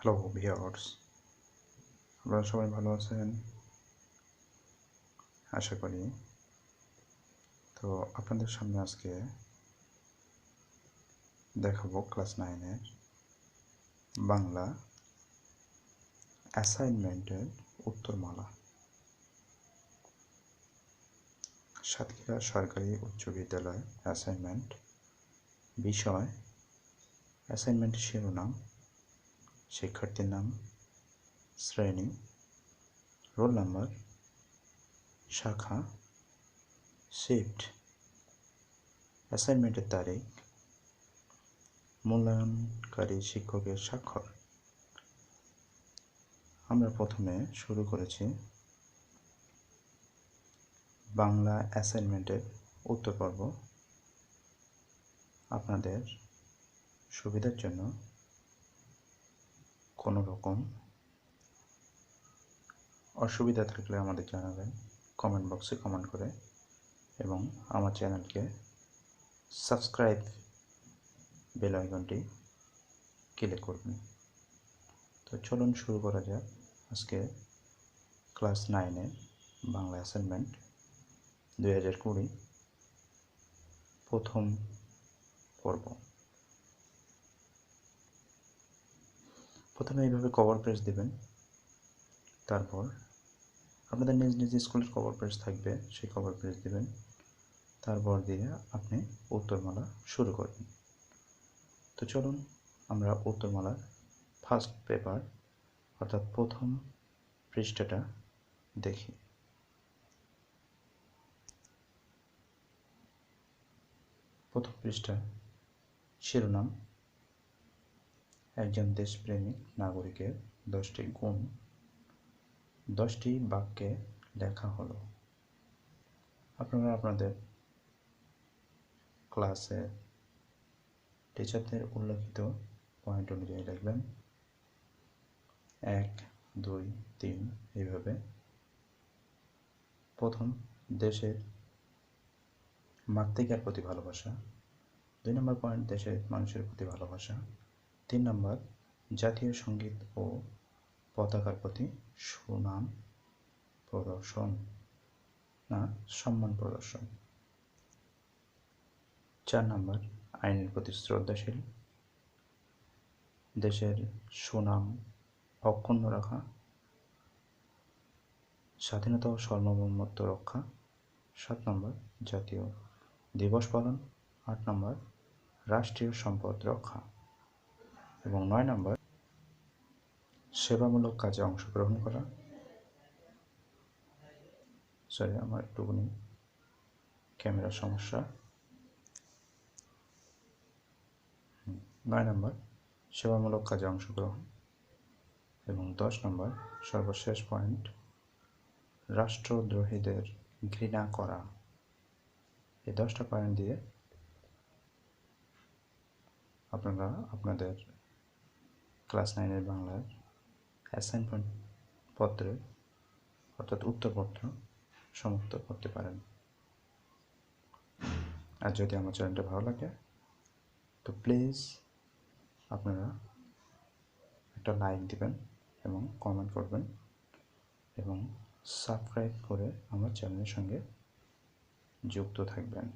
Hello viewers, আপনারা সবাই ভালো আছেন আশা করি। তো আপনাদের সামনে আজকে দেখাবো ক্লাস 9-এর বাংলা অ্যাসাইনমেন্টের উত্তরমালা। সাতক্ষীরা সরকারি উচ্চ বিদ্যালয় অ্যাসাইনমেন্ট। বিষয় অ্যাসাইনমেন্টের শিরোনাম, শিক্ষার্থীর নাম, শ্রেণী, রোল নাম্বার, শাখা, শিফট, অ্যাসাইনমেন্টের তারিখ, মূল্যায়নকারী শিক্ষকের স্বাক্ষর। আমরা প্রথমে শুরু করেছি বাংলা অ্যাসাইনমেন্টের উত্তর পর্ব। আপনাদের সুবিধার জন্য কোনো রকম অসুবিধা থাকলে আমাদের জানাবেন কমেন্ট বক্সে কমেন্ট করে, এবং আমার চ্যানেলকে সাবস্ক্রাইব বেল আইকনটি ক্লিক করবেন। তো চলুন শুরু করা যাক আজকে ক্লাস 9-এর বাংলা অ্যাসাইনমেন্ট 2020 প্রথম পর্ব। প্রথমে এইভাবে কভার পেজ দিবেন, তারপর আপনাদের নিজ নিজ স্কুলের কভার পেজ থাকবে, সেই কভার পেজ দিবেন, তারপর দিয়ে আপনি উত্তরমালা শুরু করবেন। তো চলুন আমরা উত্তরমালার ফার্স্ট পেপার অর্থাৎ প্রথম পৃষ্ঠাটা দেখি। প্রথম পৃষ্ঠা শিরোনাম, একজন দেশপ্রেমিক নাগরিকের 10টি গুণ 10টি বাক্যে লেখা হলো। আপনারা আপনাদের ক্লাসে টিচারদের উল্লেখিত পয়েন্ট অনুযায়ী লিখবেন, 1, 2, 3 এইভাবে। প্রথম, দেশের মাতৃকার প্রতি ভালোবাসা। 2 নম্বর পয়েন্ট, দেশের মানুষের প্রতি ভালোবাসা। 3 নম্বর, জাতীয় সঙ্গীত ও পতাকার প্রতি সুনাম প্রদর্শন না সম্মান প্রদর্শন। 4 নম্বর, আইনের প্রতি শ্রদ্ধাশীল, দেশের সুনাম অক্ষুণ্ণ রাখা, স্বাধীনতা ও সার্বভৌমত্ব রক্ষা। 7 নম্বর, জাতীয় দিবস পালন। 8 নম্বর, রাষ্ট্রীয় সম্পদ রক্ষা। এবং 9 নম্বর, সেবামূলক কাজে অংশগ্রহণ করা। আমার একটুখানি ক্যামেরার সমস্যা। 9 নম্বর, সেবামূলক কাজে অংশগ্রহণ। এবং 10 নম্বর, সর্বশেষ পয়েন্ট, রাষ্ট্রদ্রোহীদের ঘৃণা করা। এই 10টা পয়েন্ট দিয়ে আপনারা আপনাদের ক্লাস 9-এর বাংলার অ্যাসাইনমেন্ট পত্রে অর্থাৎ উত্তরপত্র সমাপ্ত করতে পারেন। আর যদি আমার চ্যানেলটা ভালো লাগে তো প্লিজ আপনারা একটা লাইক দিবেন এবং কমেন্ট করবেন এবং সাবস্ক্রাইব করে আমার চ্যানেলের সঙ্গে যুক্ত থাকবেন।